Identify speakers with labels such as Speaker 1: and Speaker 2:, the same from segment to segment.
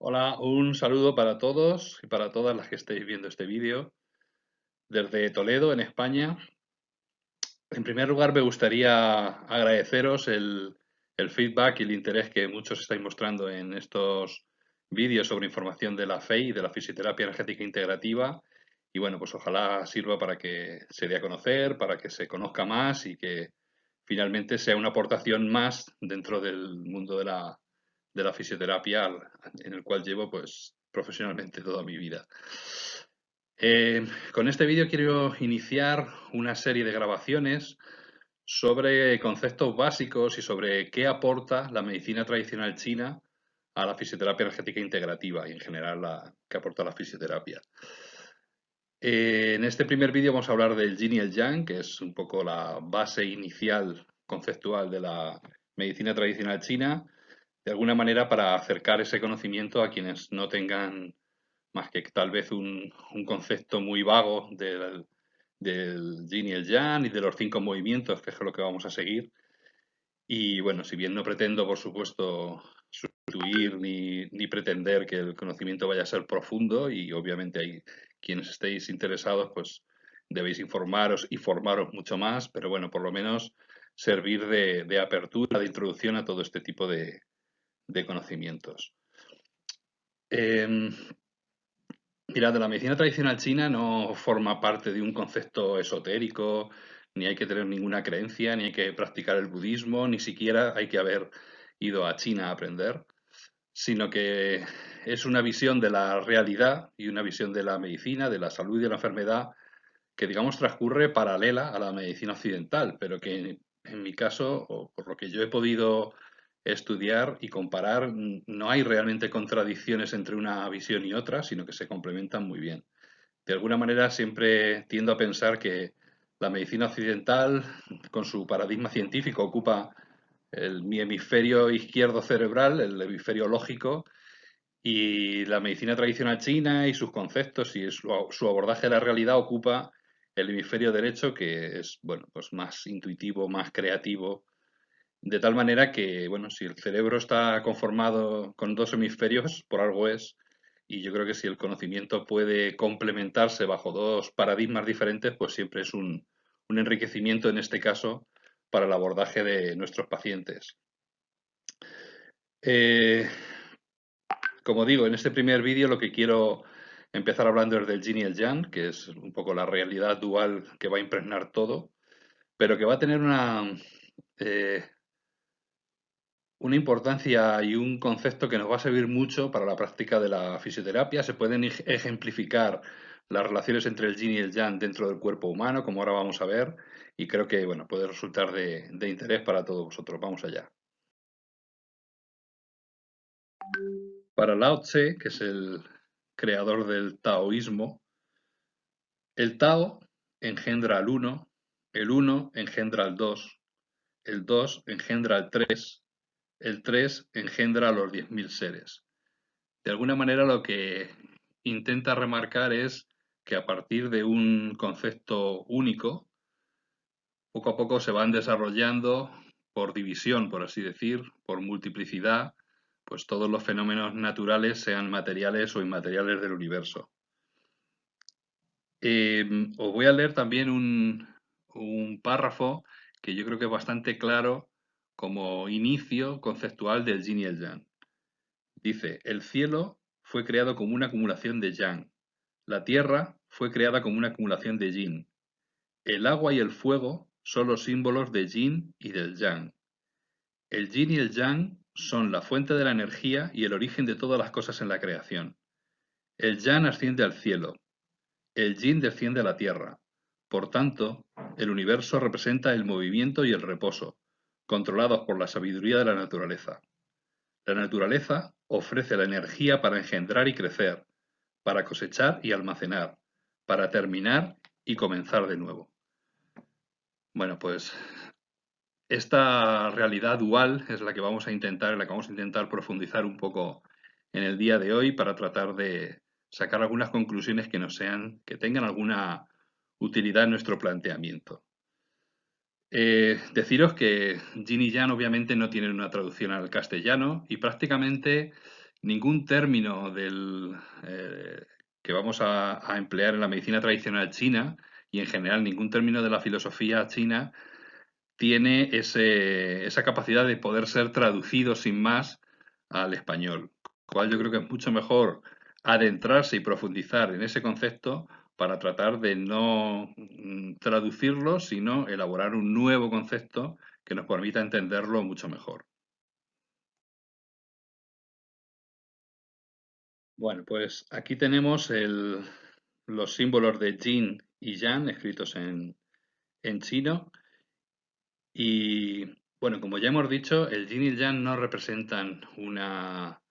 Speaker 1: Hola, un saludo para todos y para todas las que estéis viendo este vídeo desde Toledo, en España. En primer lugar, me gustaría agradeceros el feedback y el interés que muchos estáis mostrando en estos vídeos sobre información de la FEI y de la fisioterapia energética integrativa. Y bueno, pues ojalá sirva para que se dé a conocer, para que se conozca más y que finalmente sea una aportación más dentro del mundo de la fisioterapia en el cual llevo pues profesionalmente toda mi vida. Con este vídeo quiero iniciar una serie de grabaciones sobre conceptos básicos y sobre qué aporta la medicina tradicional china a la fisioterapia energética integrativa y en general qué aporta la fisioterapia. En este primer vídeo vamos a hablar del yin y el yang, que es un poco la base inicial conceptual de la medicina tradicional china, de alguna manera para acercar ese conocimiento a quienes no tengan más que tal vez un concepto muy vago del yin y el yang y de los 5 movimientos, que es lo que vamos a seguir. Y bueno, si bien no pretendo, por supuesto, sustituir ni pretender que el conocimiento vaya a ser profundo, y obviamente hay quienes estéis interesados, pues debéis informaros y formaros mucho más, pero bueno, por lo menos servir de apertura, de introducción a todo este tipo de conocimientos. Mirad, la medicina tradicional china no forma parte de un concepto esotérico, ni hay que tener ninguna creencia, ni hay que practicar el budismo, ni siquiera hay que haber ido a China a aprender, sino que es una visión de la realidad y una visión de la medicina, de la salud y de la enfermedad que, digamos, transcurre paralela a la medicina occidental, pero que en mi caso, o por lo que yo he podido estudiar y comparar, no hay realmente contradicciones entre una visión y otra, sino que se complementan muy bien. De alguna manera siempre tiendo a pensar que la medicina occidental, con su paradigma científico, ocupa mi hemisferio izquierdo cerebral, el hemisferio lógico, y la medicina tradicional china y sus conceptos y su abordaje de la realidad ocupa el hemisferio derecho, que es, bueno, pues más intuitivo, más creativo, de tal manera que, bueno, si el cerebro está conformado con dos hemisferios, por algo es, y yo creo que si el conocimiento puede complementarse bajo dos paradigmas diferentes, pues siempre es un enriquecimiento en este caso para el abordaje de nuestros pacientes. Eh, Como digo, en este primer vídeo lo que quiero empezar hablando es del yin y el yang, que es un poco la realidad dual que va a impregnar todo, pero que va a tener eh, una importancia y un concepto que nos va a servir mucho para la práctica de la fisioterapia. Se pueden ejemplificar las relaciones entre el yin y el yang dentro del cuerpo humano, como ahora vamos a ver, y creo que bueno, puede resultar de interés para todos vosotros. Vamos allá. Para Lao Tse, que es el creador del taoísmo, el Tao engendra al uno, el uno engendra al dos, el 2 engendra al 3, el 3 engendra a los 10.000 seres. De alguna manera lo que intenta remarcar es que a partir de un concepto único, poco a poco se van desarrollando por división, por así decir, por multiplicidad, pues todos los fenómenos naturales, sean materiales o inmateriales del universo. Os voy a leer también un párrafo que yo creo que es bastante claro como inicio conceptual del yin y el yang. Dice, el cielo fue creado como una acumulación de yang, la tierra fue creada como una acumulación de yin, el agua y el fuego son los símbolos de yin y del yang. El yin y el yang son la fuente de la energía y el origen de todas las cosas en la creación. El yang asciende al cielo, el yin desciende a la tierra. Por tanto, el universo representa el movimiento y el reposo, controlados por la sabiduría de la naturaleza. La naturaleza ofrece la energía para engendrar y crecer, para cosechar y almacenar, para terminar y comenzar de nuevo. Bueno, pues esta realidad dual es la que vamos a intentar profundizar un poco en el día de hoy para tratar de sacar algunas conclusiones que tengan alguna utilidad en nuestro planteamiento. Deciros que yin y yang obviamente no tienen una traducción al castellano y prácticamente ningún término que vamos a emplear en la medicina tradicional china y en general ningún término de la filosofía china tiene esa capacidad de poder ser traducido sin más al español. Cual yo creo que es mucho mejor adentrarse y profundizar en ese concepto para tratar de no traducirlo, sino elaborar un nuevo concepto que nos permita entenderlo mucho mejor. Bueno, pues aquí tenemos los símbolos de yin y yang escritos en chino. Y bueno, como ya hemos dicho, el yin y el yang no representan una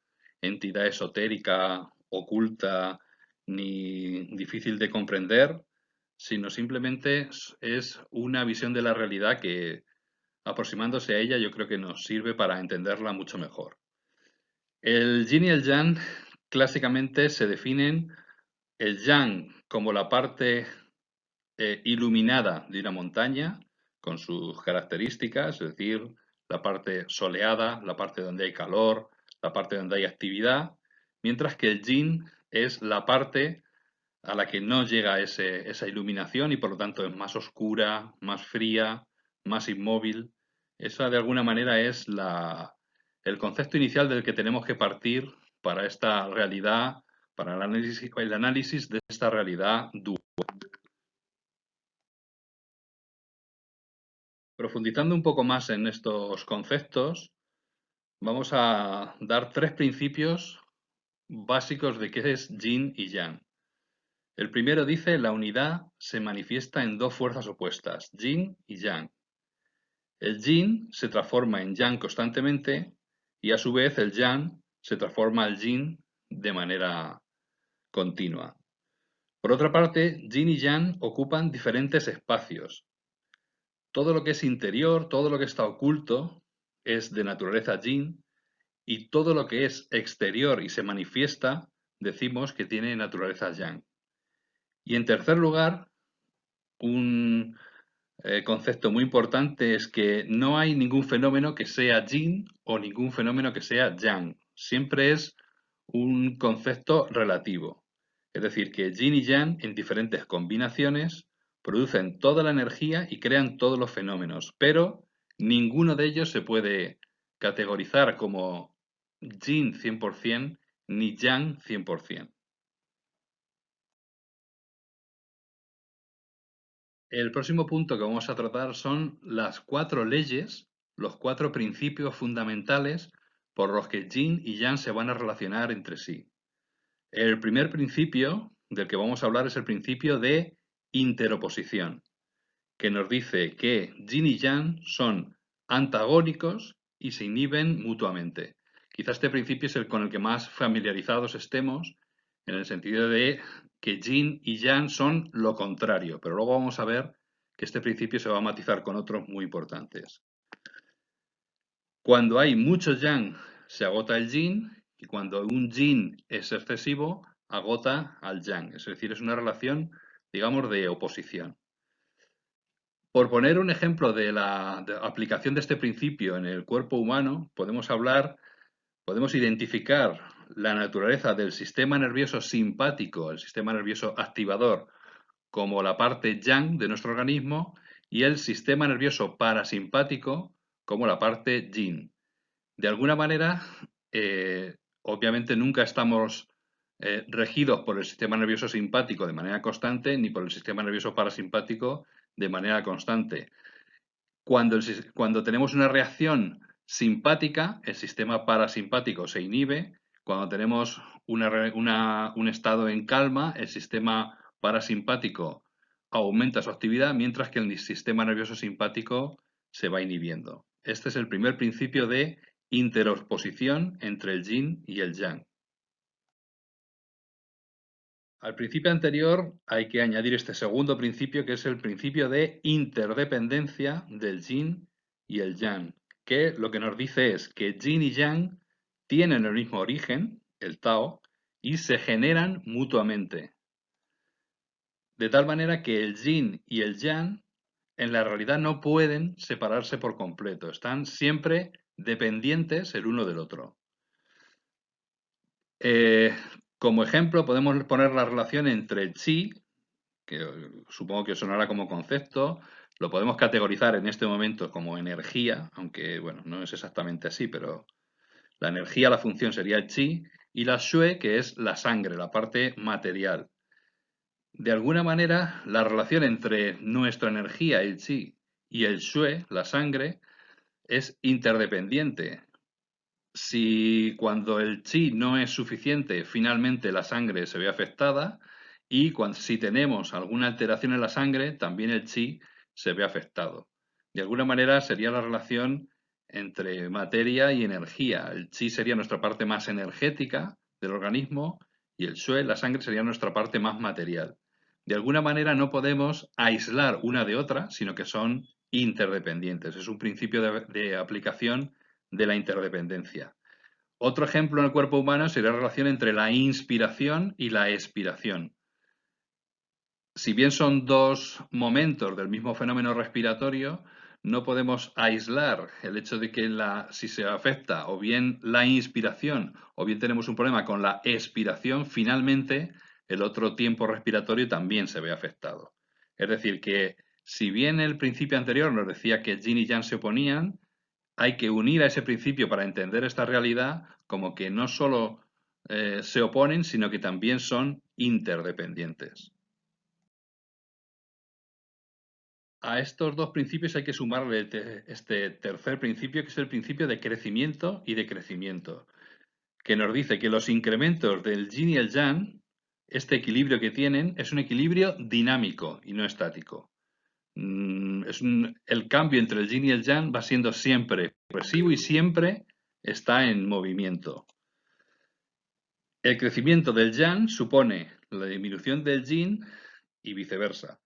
Speaker 1: entidad esotérica, oculta, ni difícil de comprender, sino simplemente es una visión de la realidad que, aproximándose a ella, yo creo que nos sirve para entenderla mucho mejor. El yin y el yang clásicamente se definen el yang como la parte iluminada de una montaña, con sus características, es decir, la parte soleada, la parte donde hay calor, la parte donde hay actividad, mientras que el yin es la parte a la que no llega esa iluminación y por lo tanto es más oscura, más fría, más inmóvil. Esa de alguna manera es el concepto inicial del que tenemos que partir para esta realidad, para el análisis de esta realidad dual. Profundizando un poco más en estos conceptos, vamos a dar tres principios básicos de qué es yin y yang. El primero dice: la unidad se manifiesta en dos fuerzas opuestas, yin y yang. El yin se transforma en yang constantemente y a su vez el yang se transforma al yin de manera continua. Por otra parte, yin y yang ocupan diferentes espacios. Todo lo que es interior, todo lo que está oculto, es de naturaleza yin, y todo lo que es exterior y se manifiesta, decimos que tiene naturaleza yang. Y en tercer lugar, un concepto muy importante es que no hay ningún fenómeno que sea yin o ningún fenómeno que sea yang. Siempre es un concepto relativo. Es decir, que yin y yang en diferentes combinaciones producen toda la energía y crean todos los fenómenos, pero ninguno de ellos se puede categorizar como yin 100% ni yang 100%. El próximo punto que vamos a tratar son las cuatro leyes, los cuatro principios fundamentales por los que yin y yang se van a relacionar entre sí. El primer principio del que vamos a hablar es el principio de interoposición, que nos dice que yin y yang son antagónicos y se inhiben mutuamente. Quizás este principio es el con el que más familiarizados estemos, en el sentido de que yin y yang son lo contrario, pero luego vamos a ver que este principio se va a matizar con otros muy importantes. Cuando hay mucho yang, se agota el yin, y cuando un yin es excesivo, agota al yang. Es decir, es una relación, digamos, de oposición. Por poner un ejemplo de la aplicación de este principio en el cuerpo humano, podemos identificar la naturaleza del sistema nervioso simpático, el sistema nervioso activador, como la parte yang de nuestro organismo, y el sistema nervioso parasimpático como la parte yin. De alguna manera, obviamente nunca estamos regidos por el sistema nervioso simpático de manera constante ni por el sistema nervioso parasimpático de manera constante. Cuando tenemos una reacción simpática, el sistema parasimpático se inhibe. Cuando tenemos un estado en calma, el sistema parasimpático aumenta su actividad, mientras que el sistema nervioso simpático se va inhibiendo. Este es el primer principio de interoposición entre el yin y el yang. Al principio anterior hay que añadir este segundo principio, que es el principio de interdependencia del yin y el yang, que lo que nos dice es que yin y yang tienen el mismo origen, el Tao, y se generan mutuamente. De tal manera que el yin y el yang en la realidad no pueden separarse por completo, están siempre dependientes el uno del otro. Eh, Como ejemplo, podemos poner la relación entre el chi, que supongo que os sonará como concepto, lo podemos categorizar en este momento como energía, aunque bueno, no es exactamente así, pero la energía, la función sería el chi, y la xue, que es la sangre, la parte material. De alguna manera, la relación entre nuestra energía, el chi, y el xue, la sangre, es interdependiente. Si cuando el chi no es suficiente, finalmente la sangre se ve afectada, y si tenemos alguna alteración en la sangre, también el chi se ve afectado. De alguna manera sería la relación entre materia y energía. El chi sería nuestra parte más energética del organismo y el xue, la sangre, sería nuestra parte más material. De alguna manera no podemos aislar una de otra, sino que son interdependientes. Es un principio de aplicación de la interdependencia. Otro ejemplo en el cuerpo humano sería la relación entre la inspiración y la expiración. Si bien son dos momentos del mismo fenómeno respiratorio, no podemos aislar el hecho de que si se afecta o bien la inspiración o bien tenemos un problema con la expiración, finalmente el otro tiempo respiratorio también se ve afectado. Es decir, que si bien el principio anterior nos decía que yin y yang se oponían, hay que unir a ese principio para entender esta realidad como que no solo se oponen, sino que también son interdependientes. A estos dos principios hay que sumarle este tercer principio, que es el principio de crecimiento y decrecimiento, que nos dice que los incrementos del yin y el yang, este equilibrio que tienen, es un equilibrio dinámico y no estático. El cambio entre el yin y el yang va siendo siempre progresivo y siempre está en movimiento. El crecimiento del yang supone la disminución del yin y viceversa.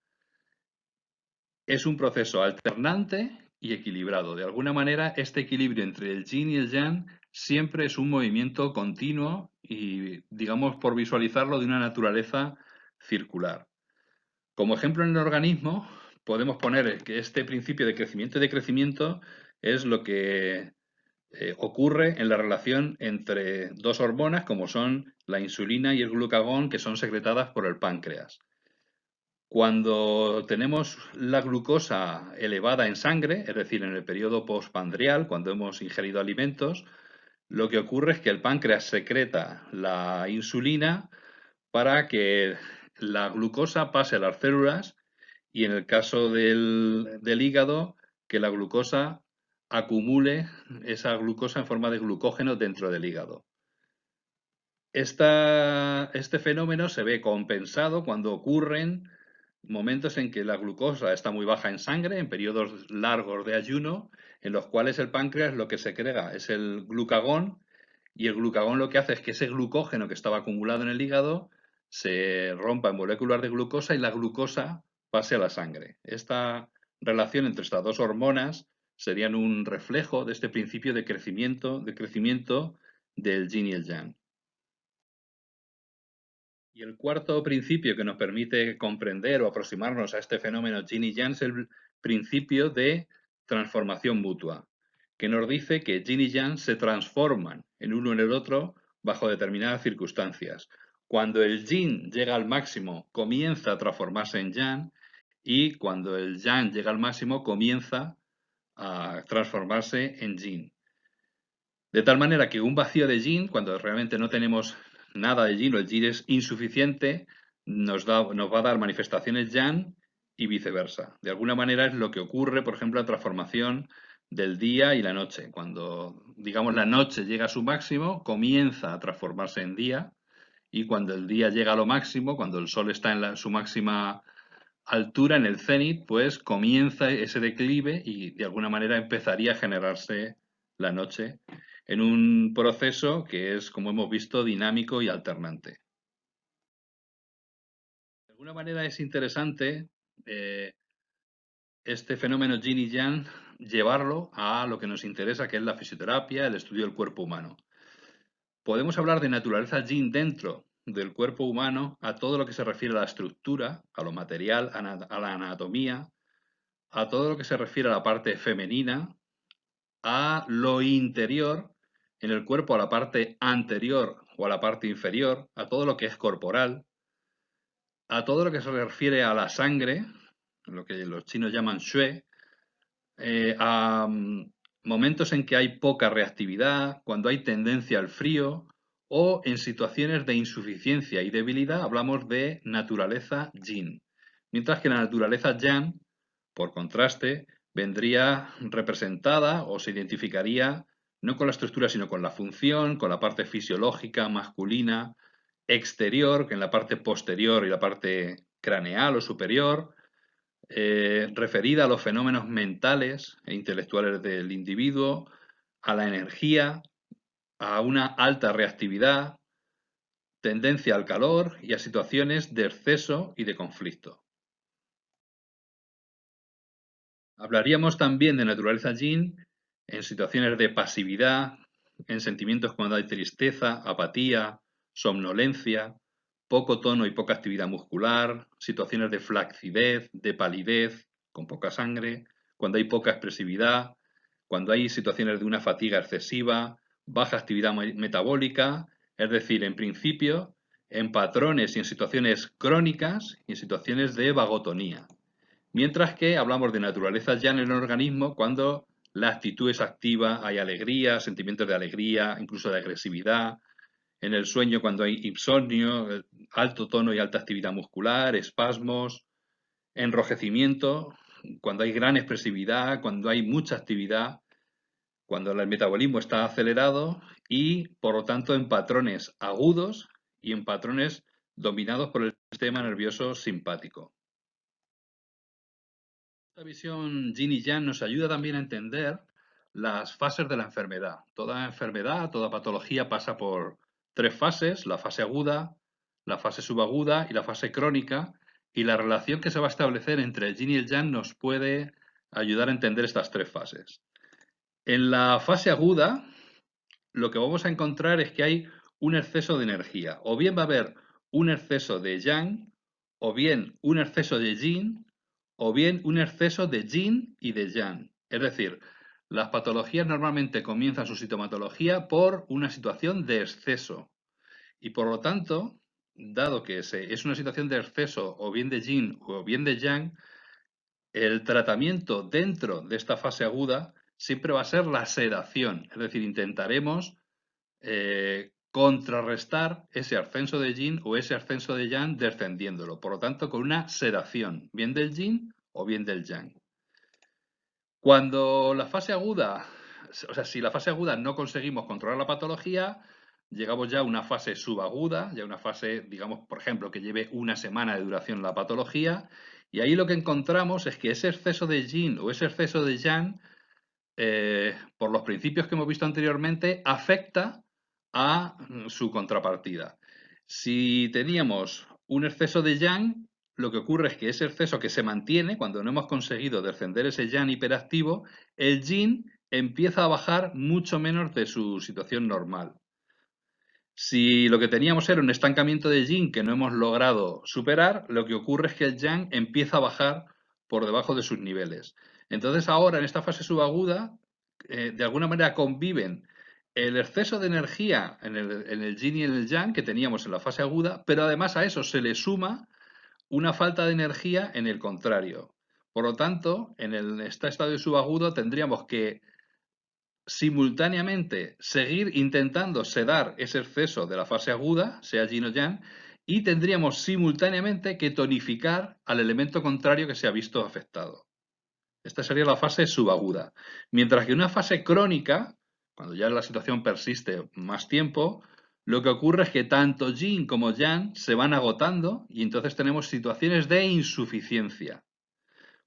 Speaker 1: Es un proceso alternante y equilibrado. De alguna manera, este equilibrio entre el yin y el yang siempre es un movimiento continuo y, digamos, por visualizarlo, de una naturaleza circular. Como ejemplo en el organismo, podemos poner que este principio de crecimiento y decrecimiento es lo que ocurre en la relación entre dos hormonas, como son la insulina y el glucagón, que son secretadas por el páncreas. Cuando tenemos la glucosa elevada en sangre, es decir, en el periodo postpandrial, cuando hemos ingerido alimentos, lo que ocurre es que el páncreas secreta la insulina para que la glucosa pase a las células y, en el caso del hígado, que la glucosa acumule esa glucosa en forma de glucógeno dentro del hígado. Este fenómeno se ve compensado cuando ocurren momentos en que la glucosa está muy baja en sangre, en periodos largos de ayuno, en los cuales el páncreas lo que segrega es el glucagón, y el glucagón lo que hace es que ese glucógeno que estaba acumulado en el hígado se rompa en moléculas de glucosa y la glucosa pase a la sangre. Esta relación entre estas dos hormonas serían un reflejo de este principio de crecimiento del yin y el yang. Y el cuarto principio que nos permite comprender o aproximarnos a este fenómeno yin y yang es el principio de transformación mutua, que nos dice que yin y yang se transforman en uno en el otro bajo determinadas circunstancias. Cuando el yin llega al máximo, comienza a transformarse en yang, y cuando el yang llega al máximo, comienza a transformarse en yin. De tal manera que un vacío de yin, cuando realmente no tenemos nada de yin o el yin es insuficiente, nos va a dar manifestaciones yang y viceversa. De alguna manera es lo que ocurre, por ejemplo, la transformación del día y la noche. Cuando, digamos, la noche llega a su máximo, comienza a transformarse en día, y cuando el día llega a lo máximo, cuando el sol está en su máxima altura, en el cenit, pues comienza ese declive y de alguna manera empezaría a generarse la noche en un proceso que es, como hemos visto, dinámico y alternante. De alguna manera es interesante eh, este fenómeno yin y yang llevarlo a lo que nos interesa, que es la fisioterapia, el estudio del cuerpo humano. Podemos hablar de naturaleza yin dentro del cuerpo humano a todo lo que se refiere a la estructura, a lo material, a la anatomía, a todo lo que se refiere a la parte femenina, a lo interior, en el cuerpo a la parte anterior o a la parte inferior, a todo lo que es corporal, a todo lo que se refiere a la sangre, lo que los chinos llaman shui, a momentos en que hay poca reactividad, cuando hay tendencia al frío o en situaciones de insuficiencia y debilidad, hablamos de naturaleza yin. Mientras que la naturaleza yang, por contraste, vendría representada o se identificaría no con la estructura, sino con la función, con la parte fisiológica masculina exterior, que en la parte posterior y la parte craneal o superior, referida a los fenómenos mentales e intelectuales del individuo, a la energía, a una alta reactividad, tendencia al calor y a situaciones de exceso y de conflicto. Hablaríamos también de naturaleza yin en situaciones de pasividad, en sentimientos cuando hay tristeza, apatía, somnolencia, poco tono y poca actividad muscular, situaciones de flacidez, de palidez, con poca sangre, cuando hay poca expresividad, cuando hay situaciones de una fatiga excesiva, baja actividad metabólica, es decir, en principio, en patrones y en situaciones crónicas y en situaciones de vagotonía. Mientras que hablamos de naturaleza ya en el organismo cuando la actitud es activa, hay alegría, sentimientos de alegría, incluso de agresividad. En el sueño cuando hay insomnio, alto tono y alta actividad muscular, espasmos, enrojecimiento, cuando hay gran expresividad, cuando hay mucha actividad, cuando el metabolismo está acelerado y, por lo tanto, en patrones agudos y en patrones dominados por el sistema nervioso simpático. Esta visión yin y yang nos ayuda también a entender las fases de la enfermedad. Toda enfermedad, toda patología pasa por tres fases: la fase aguda, la fase subaguda y la fase crónica, y la relación que se va a establecer entre el yin y el yang nos puede ayudar a entender estas tres fases. En la fase aguda, lo que vamos a encontrar es que hay un exceso de energía. O bien va a haber un exceso de yang, o bien un exceso de yin, o bien un exceso de yin y de yang. Es decir, las patologías normalmente comienzan su sintomatología por una situación de exceso. Y por lo tanto, dado que es una situación de exceso o bien de yin o bien de yang, el tratamiento dentro de esta fase aguda siempre va a ser la sedación. Es decir, intentaremos contrarrestar ese ascenso de yin o ese ascenso de yang descendiéndolo. Por lo tanto, con una sedación, bien del yin o bien del yang. Cuando la fase aguda, o sea, si la fase aguda no conseguimos controlar la patología, llegamos ya a una fase subaguda, ya una fase, digamos, por ejemplo, que lleve una semana de duración la patología, y ahí lo que encontramos es que ese exceso de yin o ese exceso de yang, por los principios que hemos visto anteriormente, afecta a su contrapartida. Si teníamos un exceso de yang, lo que ocurre es que ese exceso que se mantiene, cuando no hemos conseguido descender ese yang hiperactivo, el yin empieza a bajar mucho menos de su situación normal. Si lo que teníamos era un estancamiento de yin que no hemos logrado superar, lo que ocurre es que el yang empieza a bajar por debajo de sus niveles. Entonces ahora en esta fase subaguda, de alguna manera conviven el exceso de energía en el yin y en el yang que teníamos en la fase aguda, pero además a eso se le suma una falta de energía en el contrario. Por lo tanto, en este estadio subagudo tendríamos que simultáneamente seguir intentando sedar ese exceso de la fase aguda, sea yin o yang, y tendríamos simultáneamente que tonificar al elemento contrario que se ha visto afectado. Esta sería la fase subaguda. Mientras que una fase crónica, cuando ya la situación persiste más tiempo, lo que ocurre es que tanto yin como yang se van agotando y entonces tenemos situaciones de insuficiencia.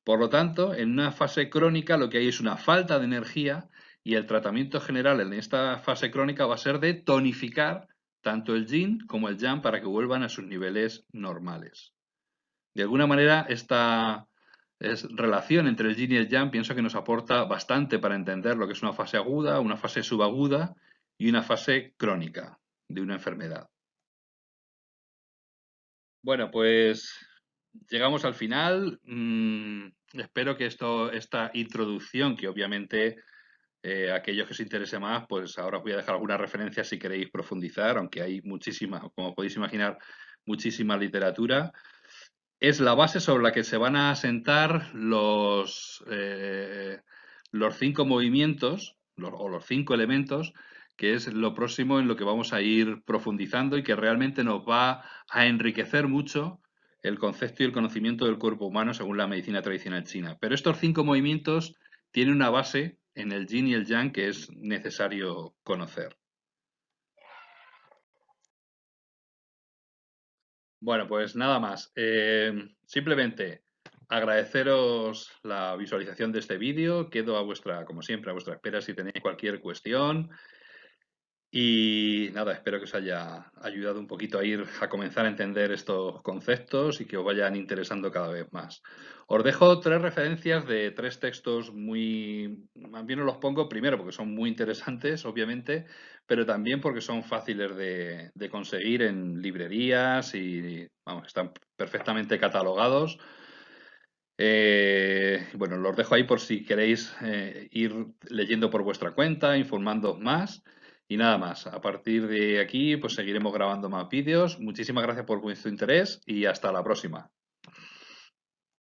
Speaker 1: Por lo tanto, en una fase crónica lo que hay es una falta de energía y el tratamiento general en esta fase crónica va a ser de tonificar tanto el yin como el yang para que vuelvan a sus niveles normales. De alguna manera, esta relación entre el yin y el yang pienso que nos aporta bastante para entender lo que es una fase aguda, una fase subaguda y una fase crónica de una enfermedad. Bueno, pues llegamos al final. Espero que esta introducción, que obviamente Aquellos que os interese más, pues ahora os voy a dejar algunas referencias si queréis profundizar, aunque hay muchísima, como podéis imaginar, muchísima literatura. Es la base sobre la que se van a asentar los 5 movimientos o los 5 elementos, que es lo próximo en lo que vamos a ir profundizando y que realmente nos va a enriquecer mucho el concepto y el conocimiento del cuerpo humano según la medicina tradicional china. Pero estos 5 movimientos tienen una base en el yin y el yang que es necesario conocer. Bueno, pues nada más. Simplemente agradeceros la visualización de este vídeo. Quedo a vuestra, como siempre, a vuestra espera si tenéis cualquier cuestión. Y nada, espero que os haya ayudado un poquito a ir a comenzar a entender estos conceptos y que os vayan interesando cada vez más. Os dejo 3 referencias de 3 textos muy, más bien os los pongo primero porque son muy interesantes, obviamente, pero también porque son fáciles de conseguir en librerías y, vamos, están perfectamente catalogados. Bueno, los dejo ahí por si queréis ir leyendo por vuestra cuenta, informándoos más y nada más. A partir de aquí, pues seguiremos grabando más vídeos. Muchísimas gracias por vuestro interés y hasta la próxima.